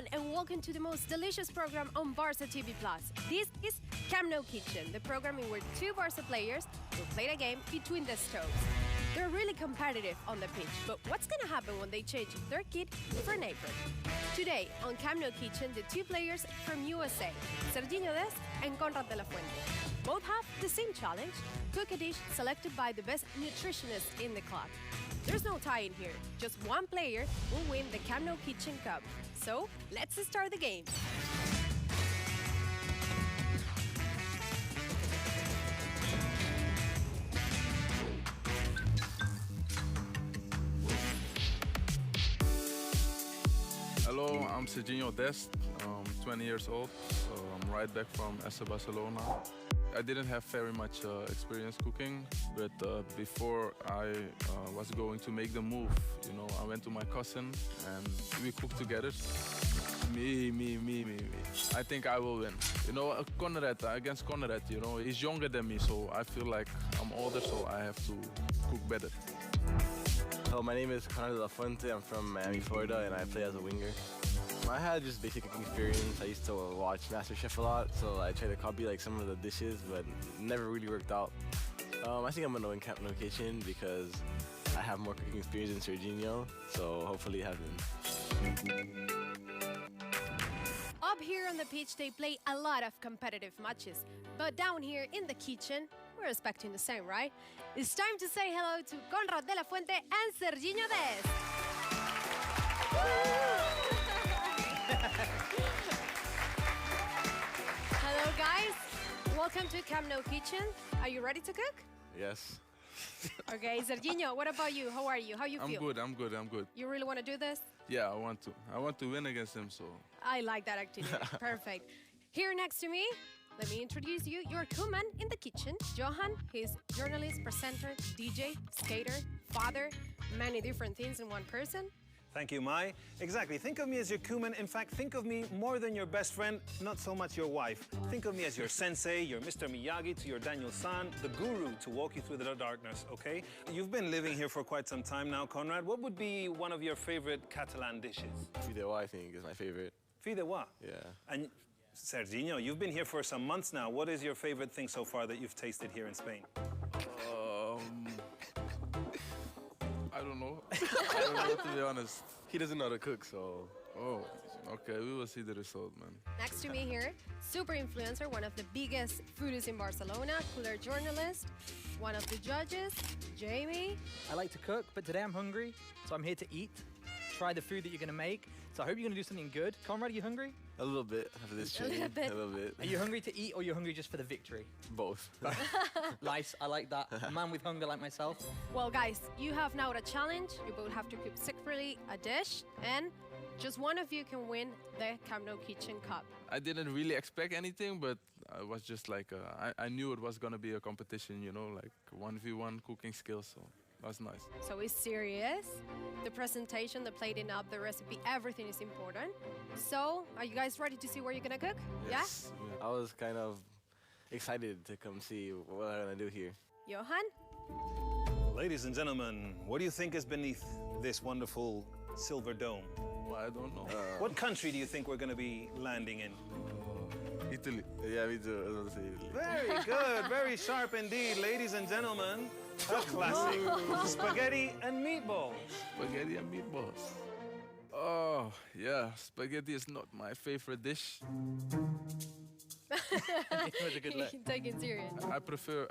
everyone, and welcome to the most delicious program on Barca TV+. This is Camp Nou Kitchen, the program in where two Barca players will play a game between the stoves. They're really competitive on the pitch, but what's gonna happen when they change their kit for an apron? Today, on Camp Nou Kitchen, the two players from USA, Sergino Dest and Konradid de la Fuente. Both have the same challenge, cook a dish selected by the best nutritionist in the club. There's no tie in here, just one player will win the Camp Nou Kitchen Cup. So, let's start the game. Hello, I'm Sergino Dest. I'm 20 years old, so I'm right back from FC Barcelona. I didn't have very much experience cooking, but before I was going to make the move, I went to my cousin and we cooked together. Me. I think I will win. Konradid, against Konradid, he's younger than me, so I feel like I'm older, so I have to cook better. Hello, my name is Konradid de la Fuente. I'm from Miami, Florida, and I play as a winger. I had just basic cooking experience. I used to watch MasterChef a lot, so I tried to copy some of the dishes, but it never really worked out. I think I'm gonna win Camp Nou Kitchen because I have more cooking experience than Sergino, so hopefully it happens. Up here on the pitch, they play a lot of competitive matches, but down here in the kitchen, we're expecting the same, right? It's time to say hello to Konradid de la Fuente and Sergino Dest. Hello, guys. Welcome to Camp Nou Kitchen. Are you ready to cook? Yes. Okay, Sergino, what about you? How are you? How you feel? I'm good. You really want to do this? Yeah, I want to. I want to win against him, so. I like that activity. Perfect. Here next to me, let me introduce you, your crewman in the kitchen, Johan. He's journalist, presenter, DJ, skater, father, many different things in one person. Thank you, Mai. Exactly. Think of me as your kuman. In fact, think of me more than your best friend, not so much your wife. Think of me as your sensei, your Mr. Miyagi to your Daniel-san, the guru to walk you through the darkness, okay? You've been living here for quite some time now, Konrad. What would be one of your favorite Catalan dishes? Fideuà, I think, is my favorite. Fideuà? Yeah. And Sergino, you've been here for some months now. What is your favorite thing so far that you've tasted here in Spain? I don't know. I don't know, to be honest. He doesn't know how to cook, so... Oh, okay, we will see the result, man. Next to me here, super influencer, one of the biggest foodies in Barcelona, cooler journalist, one of the judges, Jamie. I like to cook, but today I'm hungry, so I'm here to eat, try the food that you're going to make. So I hope you're going to do something good. Konrad, are you hungry? A little bit after this training. A little bit. Are you hungry to eat, or are you hungry just for the victory? Both. Nice, I like that. A man with hunger like myself. Well, guys, you have now a challenge. You both have to cook separately a dish, and just one of you can win the Camp Nou Kitchen Cup. I didn't really expect anything, but I was just like, I knew it was gonna be a competition, like 1v1 cooking skills, so that's nice. So it's serious. The presentation, the plating up, the recipe, everything is important. So, are you guys ready to see what you're gonna cook? Yes. Yeah? I was kind of excited to come see what I'm gonna do here. Johan? Ladies and gentlemen, what do you think is beneath this wonderful silver dome? Well, I don't know. What country do you think we're going to be landing in? Italy. Yeah, me too. I was gonna say Italy. Very good, very sharp indeed, ladies and gentlemen. A classic. Spaghetti and meatballs. Spaghetti and meatballs. Oh, yeah, spaghetti is not my favorite dish. It was a good look. Take it serious. I prefer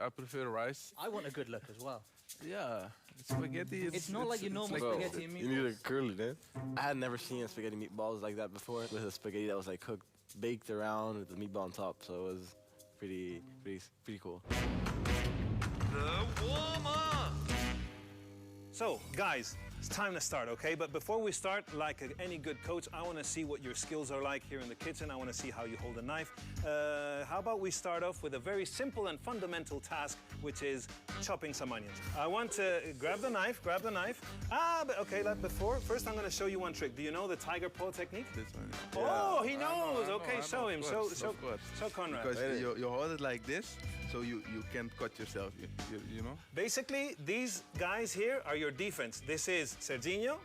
rice. I want a good look as well. Yeah, spaghetti is... It's not like your normal Bro, spaghetti and you need meatballs. to curl it, man. I had never seen a spaghetti meatballs like that before, with a spaghetti that was cooked, baked around with the meatball on top, so it was pretty cool. The warm-up! So, guys, it's time to start, okay? But before we start, like any good coach, I want to see what your skills are like here in the kitchen. I want to see how you hold a knife. How about we start off with a very simple and fundamental task, which is chopping some onions. I want to grab the knife. But okay, first I'm going to show you one trick. Do you know the tiger paw technique? This one. Oh, he knows. I know. Okay, show him. Of Show, course, show, of course. show Konrad. Because you hold it like this, so you can't cut yourself, you know? Basically, these guys here are your defense. This is Sergino.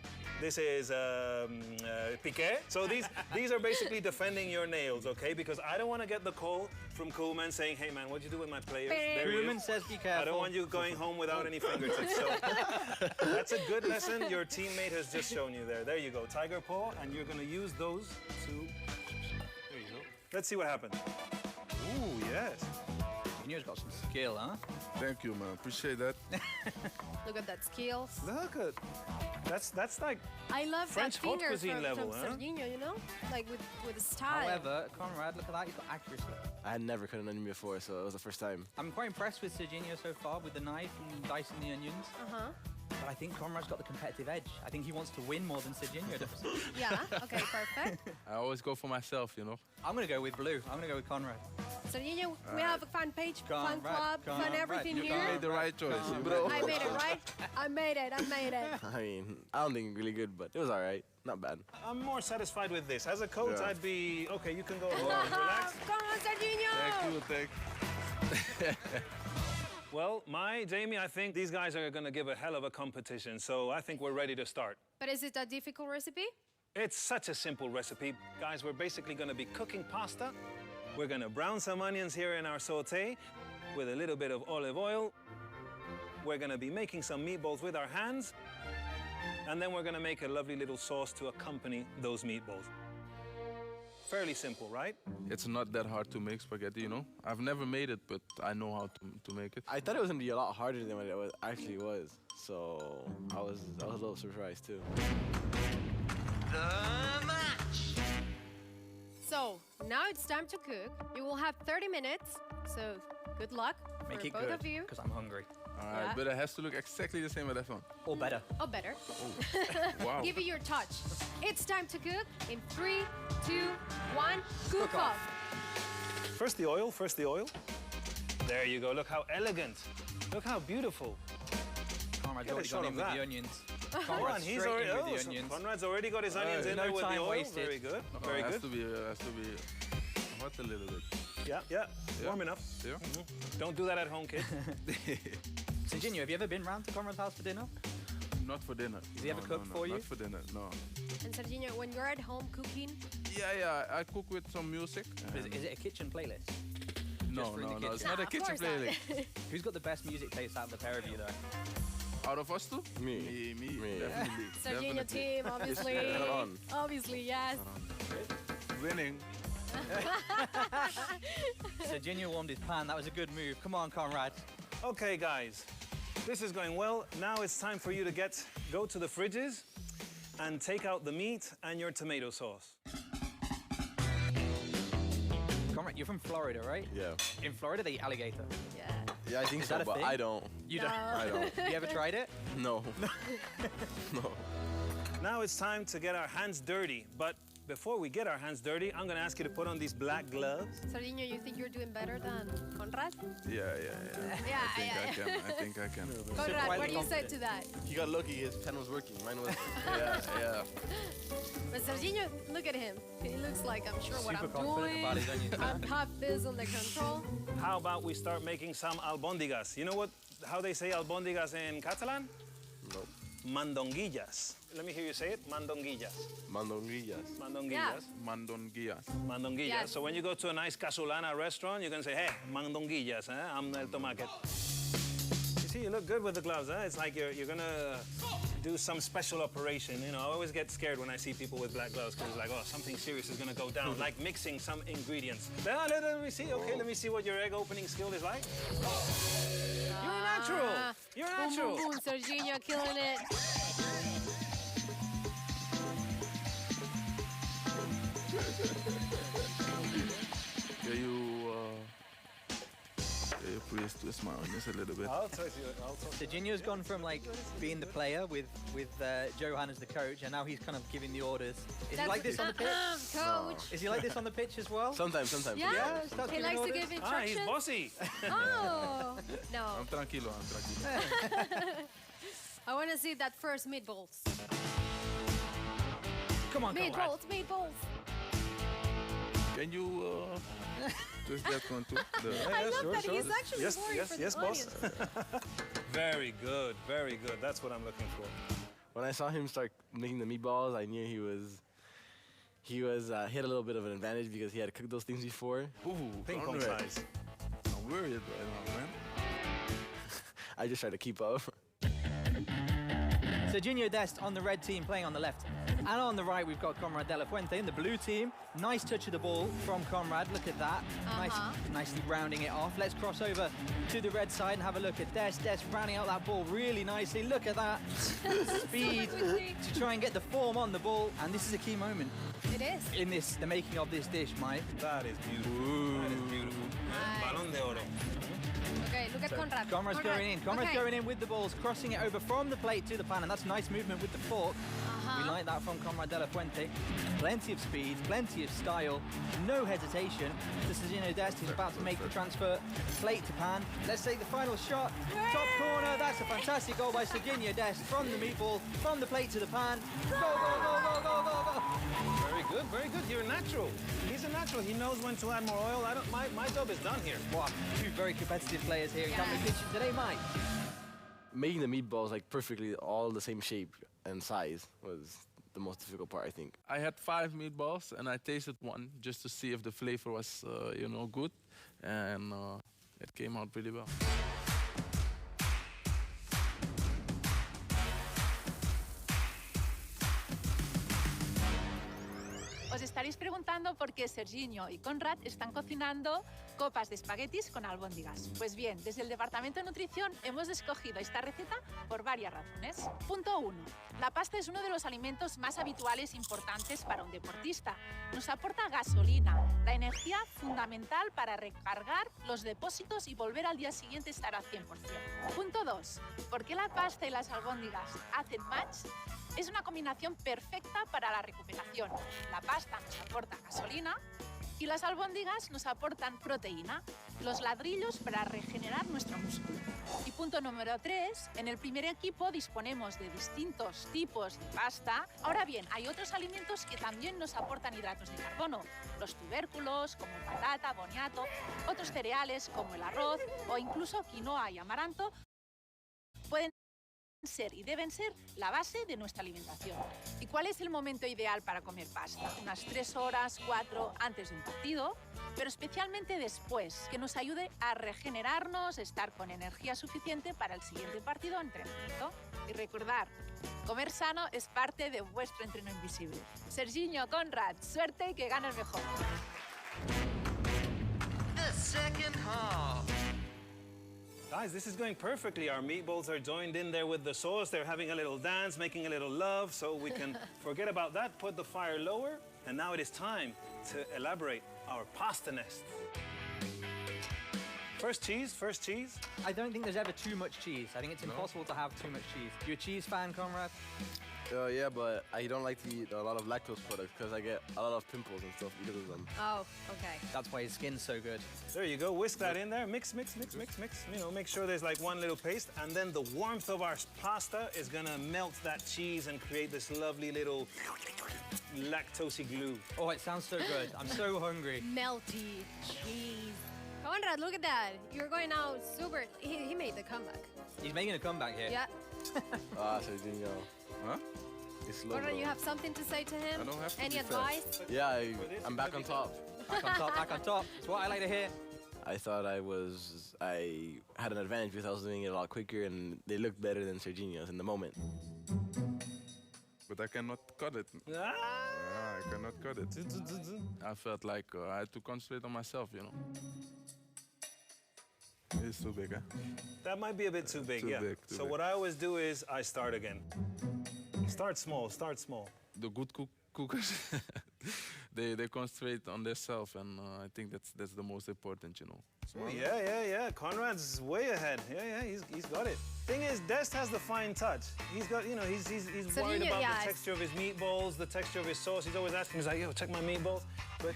This is Piqué. So these are basically defending your nails, okay? Because I don't want to get the call from Koeman saying, hey man, what'd you do with my players? There he Koeman is. says be careful. I don't want you going home without any fingertips. So that's a good lesson your teammate has just shown you there. There you go, tiger paw, and you're going to use those to... There you go. Let's see what happens. Ooh, yes. Sergino's got some skill, huh? Thank you, man. Appreciate that. Look at that skills. Look at... That's like... I love French that haute finger cuisine from, level, from huh? Sergino, you know? Like with the style. However, Konrad, look at that, he's got accuracy. I had never cut an onion before, so it was the first time. I'm quite impressed with Sergino so far with the knife and dicing the onions. Uh-huh. But I think Konrad's got the competitive edge. I think he wants to win more than Sergino does. Yeah, okay, perfect. I always go for myself, you know? I'm going to go with blue. I'm going to go with Konrad. Sergino, we have a fan page, fan Konrad, club, fun Konrad, everything you here. You made the right choice, bro. I made it, right? I made it. I mean, I don't think really good, but it was all right. Not bad. I'm more satisfied with this. As a coach, Yeah. I'd be... Okay, you can go home and relax. Come on, Sergino! Thank you. Well, Jamie, I think these guys are going to give a hell of a competition, so I think we're ready to start. But is it a difficult recipe? It's such a simple recipe. Guys, we're basically going to be cooking pasta. We're going to brown some onions here in our sauté with a little bit of olive oil. We're going to be making some meatballs with our hands. And then we're going to make a lovely little sauce to accompany those meatballs. Fairly simple, right? It's not that hard to make spaghetti, you know? I've never made it, but I know how to make it. I thought it was gonna be a lot harder than what it actually was. So I was a little surprised too. The match. So, now it's time to cook. You will have 30 minutes, so good luck Make for it both good, of you. because I'm hungry. All right, Yeah. but it has to look exactly the same as that one. Or better. Oh, better. Wow. Give it your touch. It's time to cook in 3, 2, 1, cook off. First the oil, first the oil. There you go. Look how elegant. Look how beautiful. Konrad's Get a already shot gone of in with that. the onions. Come on, Konrad's he's straight already... in with Oh, the so onions. Conrad's already got his onions in no there with the time oil. wasted. Very good, Oh, very it good. has to be hot a little bit. Yeah, yeah, warm enough. Yeah? Don't do that at home, kids. Sergino, have you ever been round to Konrad's house for dinner? Not for dinner. Does he ever cook for you? Not for dinner, no. And Sergino, when you're at home cooking, Yeah, I cook with some music. Is it a kitchen playlist? No, for in the no, it's kitchen? not a of kitchen course not. playlist. Who's got the best music taste out of the pair of you, though? Out of us two? Me. Me. Definitely. Sergino definitely. team, obviously. Hold on. Obviously, yes. Winning. Sergino warmed his pan. That was a good move. Come on, Konrad. Okay, guys, this is going well. Now it's time for you to go to the fridges and take out the meat and your tomato sauce. Konrad, you're from Florida, right? Yeah. In Florida, they eat alligator. Yeah. Yeah, I think Is so, that a but thing? I don't. You No. I don't. Have you ever tried it? No. No. Now it's time to get our hands dirty. But before we get our hands dirty, I'm going to ask you to put on these black gloves. Sergino, you think you're doing better than Konrad? Yeah. Yeah, I think I can. Konrad, quietly what do you say confident. to that? He got lucky. His pen was working. Mine wasn't. Yeah. But Sergino, look at him. He looks like I'm sure what Super I'm confident doing. about his onions. I have this under control. How about we start making some albóndigas? You know how they say albóndigas in Catalan? Nope. Mandonguillas. Let me hear you say it. Mandonguillas. Mandonguillas. Mandonguillas. Mandonguillas. Mandonguillas. Yes. So when you go to a nice casulana restaurant, you can say, hey, mandonguillas, I'm el tomate. You see, you look good with the gloves, huh? It's like you're gonna do some special operation. You know, I always get scared when I see people with black gloves because it's like, oh, something serious is gonna go down, like mixing some ingredients. Let me see, okay, let me see what your egg opening skill is like. You're a natural. You're a Boom, natural. boom, boom. Sergino killing it. You please twist my onions a little bit. I'll tell you. Sergino's gone from like being the player with Johan as the coach, and now he's kind of giving the orders. Is he like this on the pitch? Coach. Is he like this on the pitch as well? Sometimes. Yeah, starts he giving likes to orders. give He's instructions. bossy. Oh, no. I'm tranquilo. I want to see that first meatballs. Come on, Konrad. Meatballs. Can you twist that one too? I love sure, that sure. he's actually Yes, worried yes, for the yes, boss. audience. Very good, very good. That's what I'm looking for. When I saw him start making the meatballs, I knew he had a little bit of an advantage because he had cooked those things before. Ooh, Ping pong Konrad. size. I'm worried right now, man. I just tried to keep up. Sergino Dest on the red team playing on the left. And on the right, we've got Konrad de la Fuente in the blue team. Nice touch of the ball from Konrad. Look at that. Nicely rounding it off. Let's cross over to the red side and have a look at Dest. Dest rounding out that ball really nicely. Look at that. Speed to try and get the form on the ball. And this is a key moment It is. in the making of this dish, Mike. That is beautiful. That is beautiful. Balón de oro. Okay, look at Konrad. Konrad's going in. Konrad's going in with the balls, crossing it over from the plate to the pan, and that's nice movement with the fork. We like that from Konrad de la Fuente. Plenty of speed, plenty of style, no hesitation. This is Dest who's about to make the transfer plate to pan. Let's take the final shot. Top corner. That's a fantastic goal by Sergino Dest from the meatball, from the plate to the pan. Goal, goal, goal, goal, goal, goal, goal. Very good, very good. You're a natural. He's a natural. He knows when to add more oil. My job is done here. Wow, two very competitive players here in Camden Kitchen today, Mike. Making the meatballs like perfectly all the same shape and size was the most difficult part, I think. I had 5 meatballs and I tasted one just to see if the flavor was, good, and it came out pretty well. Os estaréis preguntando por qué Sergino y Konrad están cocinando copas de espaguetis con albóndigas. Pues bien, desde el Departamento de Nutrición hemos escogido esta receta por varias razones. Punto 1. La pasta es uno de los alimentos más habituales e importantes para un deportista. Nos aporta gasolina, la energía fundamental para recargar los depósitos y volver al día siguiente estar al 100%. Punto 2. ¿Por qué la pasta y las albóndigas hacen match? Es una combinación perfecta para la recuperación. La pasta nos aporta gasolina y las albóndigas nos aportan proteína, los ladrillos para regenerar nuestro músculo. Y punto número 3, en el primer equipo disponemos de distintos tipos de pasta. Ahora bien, hay otros alimentos que también nos aportan hidratos de carbono. Los tubérculos, como patata, boniato, otros cereales como el arroz o incluso quinoa y amaranto pueden ser y deben ser la base de nuestra alimentación. ¿Y cuál es el momento ideal para comer pasta? Unas 3 horas, 4 antes de un partido, pero especialmente después, que nos ayude a regenerarnos, estar con energía suficiente para el siguiente partido o entrenamiento. Y recordar, comer sano es parte de vuestro entreno invisible. Sergino, Konrad, suerte y que gane el mejor. The second half. Guys, this is going perfectly. Our meatballs are joined in there with the sauce. They're having a little dance, making a little love, so we can forget about that, put the fire lower, and now it is time to elaborate our pasta nest. First cheese. I don't think there's ever too much cheese. I think it's impossible to have too much cheese. You a cheese fan, Konrad? Yeah, but I don't like to eat a lot of lactose products because I get a lot of pimples and stuff because of them. Oh, okay. That's why his skin's so good. There you go. Whisk that in there. Mix. You know, make sure there's like one little paste. And then the warmth of our pasta is gonna melt that cheese and create this lovely little lactosey glue. Oh, it sounds so good. I'm so hungry. Melty cheese. Konrad, look at that. You're going out super. He made the comeback. He's making a comeback here. Yeah. Sergino. Huh? It's slow, Konrad, bro. you have something to say to him? I don't have to Any be advice? Yeah, I'm back on top. Back on top, back on top. It's what I like to hear. I thought I had an advantage because I was doing it a lot quicker and they looked better than Sergino's in the moment. But I cannot cut it. Ah! I cannot cut it. I felt like I had to concentrate on myself, It's too big, huh? That might be a bit too big, Too yeah. big, too So big. what I always do is I start again. Start small. The good cookers, they concentrate on themselves, and I think that's the most important, Oh, yeah. Konrad's way ahead. Yeah, he's got it. Thing is, Dest has the fine touch. He's got, he's So worried you- about yeah, the texture of his meatballs, the texture of his sauce. He's always asking, he's like, yo, check my meatballs. But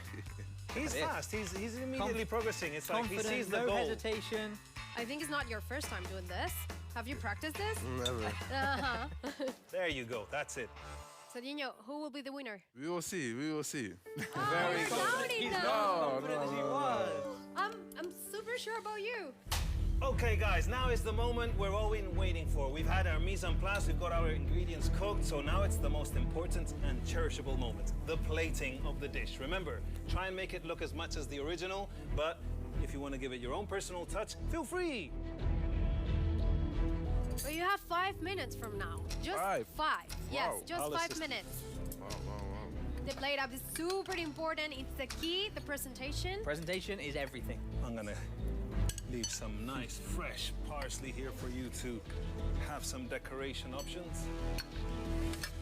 he's Yeah. fast. He's immediately progressing. It's like he Confident, sees the no goal. hesitation. I think it's not your first time doing this. Have you practiced this? Never. Uh-huh. There you go. That's it. Sergino, who will be the winner? We will see. We will see. Very good. He's not confident as he was. I'm super sure about you. Okay, guys, now is the moment we're all been waiting for. We've had our mise en place, we've got our ingredients cooked, so now it's the most important and cherishable moment, the plating of the dish. Remember, try and make it look as much as the original, but if you want to give it your own personal touch, feel free. But you have 5 minutes from now. Just five. Yes, Wow. just I'll 5 assist you. minutes. Wow. The plate up is super important. It's the key, the presentation. Presentation is everything. I'm gonna leave some nice fresh parsley here for you to have some decoration options.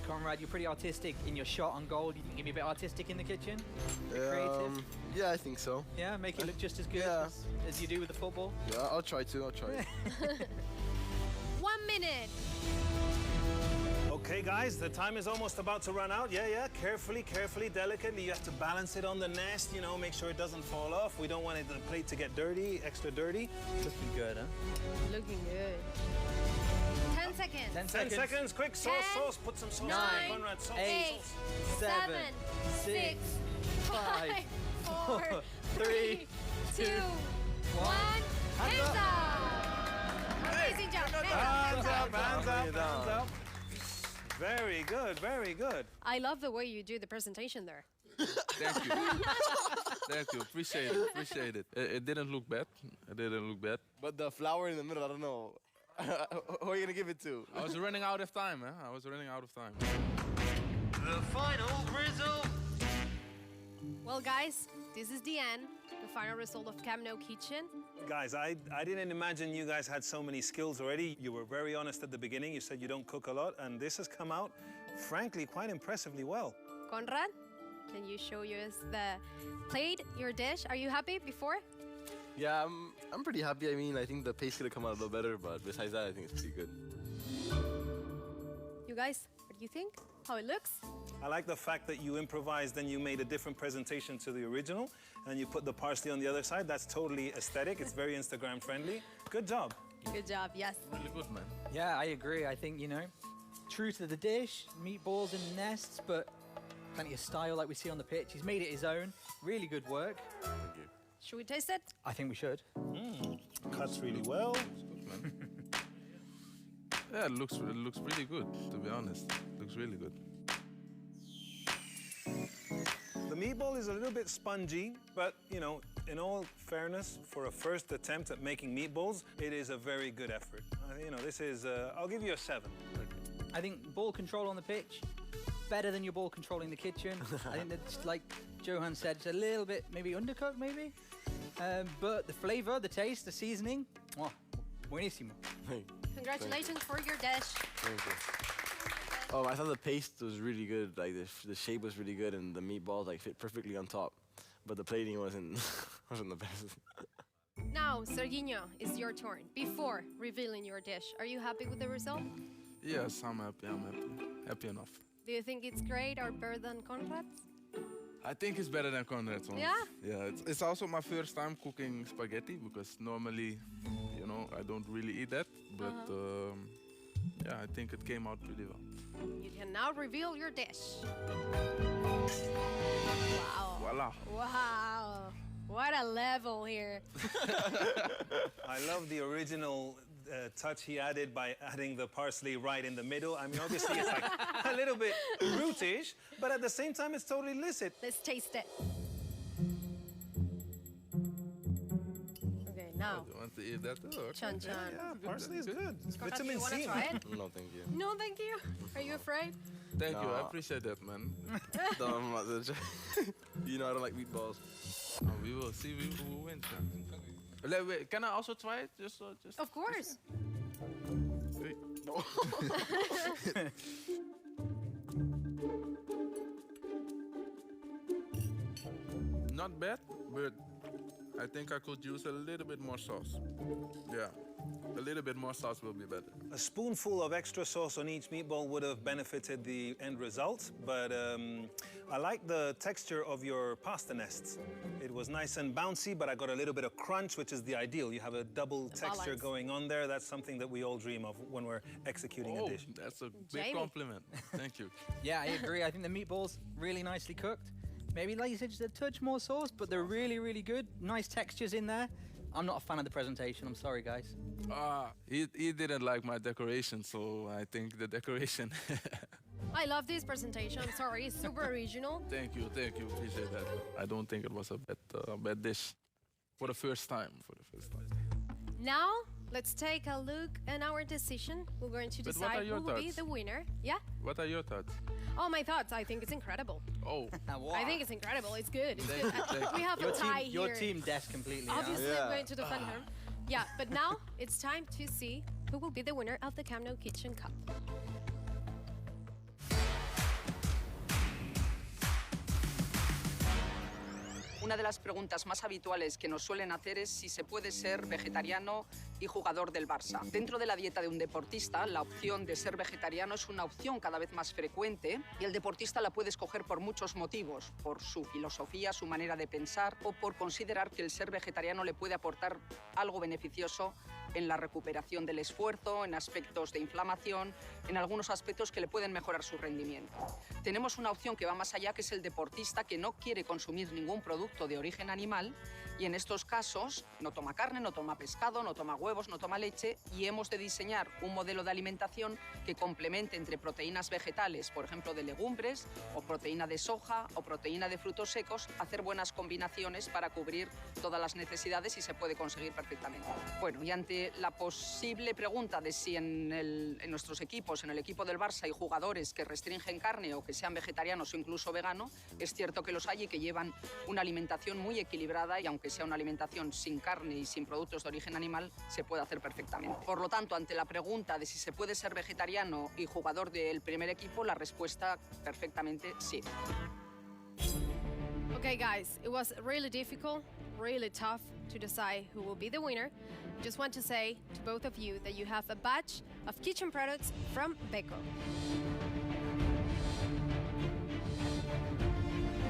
Konrad, you're pretty artistic in your shot on goal. You can be a bit artistic in the kitchen? A bit creative? Yeah, I think so. Yeah, make it look just as good Yeah. as you do with the football? Yeah, I'll try to. 1 minute. Okay, guys, the time is almost about to run out. Yeah, carefully, delicately. You have to balance it on the nest, you know, make sure it doesn't fall off. We don't want the plate to get dirty, extra dirty. Looking good, huh? Looking good. 10 seconds. 10 seconds, quick, sauce, put some sauce on it, 9, Konrad, sauce, 8, sauce. 7, 6, 5, 4, 3, 2, 1. Hands up! Amazing job. Hands up. Very good. I love the way you do the presentation there. Thank you. Thank you. Appreciate it. It didn't look bad. But the flour in the middle, I don't know. Who are you gonna give it to? I was running out of time, eh? The final result. Well, guys, this is the end. The final result of Camp Nou Kitchen. Guys, I didn't imagine you guys had so many skills already. You were very honest at the beginning. You said you don't cook a lot, and this has come out, frankly, quite impressively well. Konrad, can you show us the plate, your dish? Are you happy before? Yeah, I'm pretty happy. I mean, I think the paste could have come out a little better, but besides that, I think it's pretty good. You guys, what do you think? How it looks? I like the fact that you improvised and you made a different presentation to the original, and you put the parsley on the other side. That's totally aesthetic. It's very Instagram friendly. Good job. Good job, yes. Really good, man. Yeah, I agree. I think, you know, true to the dish, meatballs in nests, but plenty of style like we see on the pitch. He's made it his own. Really good work. Thank you. Should we taste it? I think we should. Cuts really well. Yeah, it looks really good, to be honest. Looks really good. The meatball is a little bit spongy, but, you know, in all fairness, for a first attempt at making meatballs, it is a very good effort. You know, this is, I'll give you a 7. I think ball control on the pitch, better than your ball control in the kitchen. I think that's, like Johan said, it's a little bit maybe undercooked, maybe. But the flavor, the taste, the seasoning, oh, buenísimo. Congratulations for your dish. Thank you. Oh, I thought the paste was really good. Like the shape was really good, and the meatballs like fit perfectly on top. But the plating wasn't the best. Now, Sergino, it's your turn. Before revealing your dish, are you happy with the result? Yes, I'm happy. Happy enough. Do you think it's great or better than Konrad's? I think it's better than Konrad's one. Yeah? Yeah, it's also my first time cooking spaghetti because normally, you know, I don't really eat that. But yeah, I think it came out pretty well. You can now reveal your dish. Wow. Voila. Wow. What a level here. I love the original touch he added by adding the parsley right in the middle. I mean, obviously, it's like a little bit brutish, but at the same time, it's totally licit. Let's taste it. Okay, now. Do you want to eat that too? Okay. Chan chan. Yeah, parsley is good. It's Konrad, vitamin you want to C. try it? No, thank you. No, thank you. Are you afraid? Thank you. I No. appreciate that, man. No, I'm not gonna try. You know I don't like meatballs. Oh, we will see who wins. Wait, can I also try it? Just. Of course. Wait. No. Not bad, but I think I could use a little bit more sauce. Yeah, a little bit more sauce will be better. A spoonful of extra sauce on each meatball would have benefited the end result, but I like the texture of your pasta nests. It was nice and bouncy, but I got a little bit of crunch, which is the ideal. You have a double texture balance. going on there. That's something that we all dream of when we're executing a dish. That's a Jamie. big compliment. Thank you. Yeah, I agree. I think the meatballs really nicely cooked. Maybe, like you said, just a touch more sauce, but they're really, really good. Nice textures in there. I'm not a fan of the presentation. I'm sorry, guys. He didn't like my decoration, so I think the decoration. I love this presentation. I'm sorry, it's super original. Thank you, appreciate that. I don't think it was a bad dish for the first time. Now, let's take a look at our decision. We're going to But what are decide your who will be thoughts? the winner. Yeah? What are your thoughts? Oh, my thoughts. I think it's incredible. Oh, I think it's incredible. It's good. It's Thank good. you, thank We have Your a tie team, here. your team, Dest, completely. Obviously, Yeah. I'm going to defend her. Yeah, but now it's time to see who will be the winner of the Camp Nou Kitchen Cup. Una de las preguntas más habituales que nos suelen hacer es si se puede ser vegetariano y jugador del Barça. Dentro de la dieta de un deportista, la opción de ser vegetariano es una opción cada vez más frecuente y el deportista la puede escoger por muchos motivos, por su filosofía, su manera de pensar o por considerar que el ser vegetariano le puede aportar algo beneficioso en la recuperación del esfuerzo, en aspectos de inflamación, en algunos aspectos que le pueden mejorar su rendimiento. Tenemos una opción que va más allá, que es el deportista que no quiere consumir ningún producto de origen animal y en estos casos no toma carne, no toma pescado, no toma huevos, no toma leche y hemos de diseñar un modelo de alimentación que complemente entre proteínas vegetales, por ejemplo de legumbres, o proteína de soja o proteína de frutos secos, hacer buenas combinaciones para cubrir todas las necesidades y se puede conseguir perfectamente. Bueno, y ante la posible pregunta de si en nuestros equipos, en el equipo del Barça, hay jugadores que restringen carne o que sean vegetarianos o incluso vegano, es cierto que los hay y que llevan una alimentación muy equilibrada y aunque sea una alimentación sin carne y sin productos de origen animal, se puede hacer perfectamente. Por lo tanto, ante la pregunta de si se puede ser vegetariano y jugador del primer equipo, la respuesta perfectamente sí. Okay, guys, it was really difficult, really tough to decide who will be the winner. Just want to say to both of you that you have a batch of kitchen products from Beko.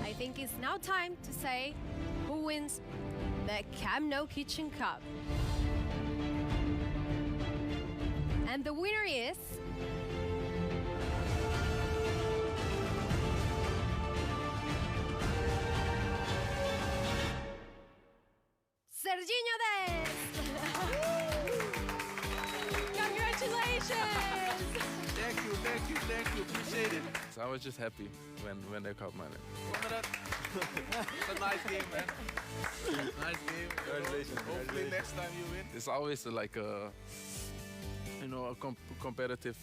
I think it's now time to say who wins the Camp Nou Kitchen Cup. And the winner is... Sergino Dest! Congratulations! Thank you, appreciate it. So I was just happy when they called my name. It's a nice game, man. Nice game. Congratulations. Hopefully next time you win. It's always like a competitive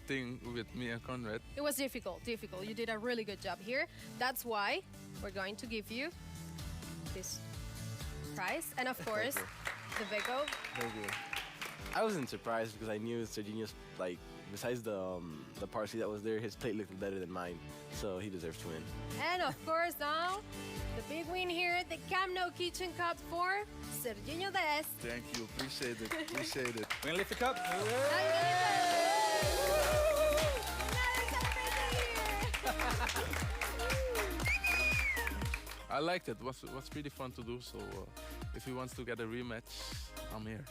thing with me and Konrad. It was difficult. You did a really good job here. That's why we're going to give you this prize. And of course, the Beko. Thank you. I wasn't surprised because I knew Sergino's, like, besides the parsley that was there, his plate looked better than mine, so he deserves to win. And of course now, the big win here, the Camp Nou Kitchen Cup for Sergino Dest. Thank you, appreciate it. We're gonna lift the cup. I liked it. It was pretty fun to do. So if he wants to get a rematch, I'm here.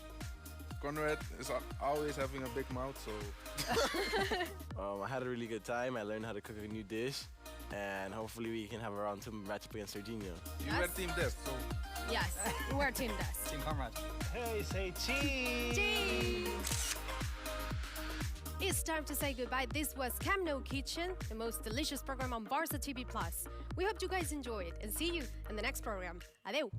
Konrad is always having a big mouth, so... I had a really good time. I learned how to cook a new dish, and hopefully we can have a round 2 matchup against Sergino. You were Team Dest, so... Yes, we're Team Dest. Team Konrad. Hey, say cheese! Cheese! It's time to say goodbye. This was Camp Nou Kitchen, the most delicious program on Barça TV+. We hope you guys enjoy it and see you in the next program. Adeu!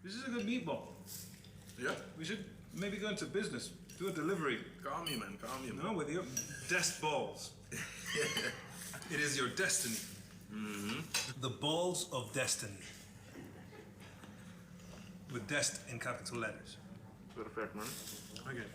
This is a good meatball. Yeah? We should maybe go into business. Do a delivery. Calm you, man. No, with your Dest balls. It is your destiny. The balls of destiny. with Dest in capital letters. Perfect, man. Okay.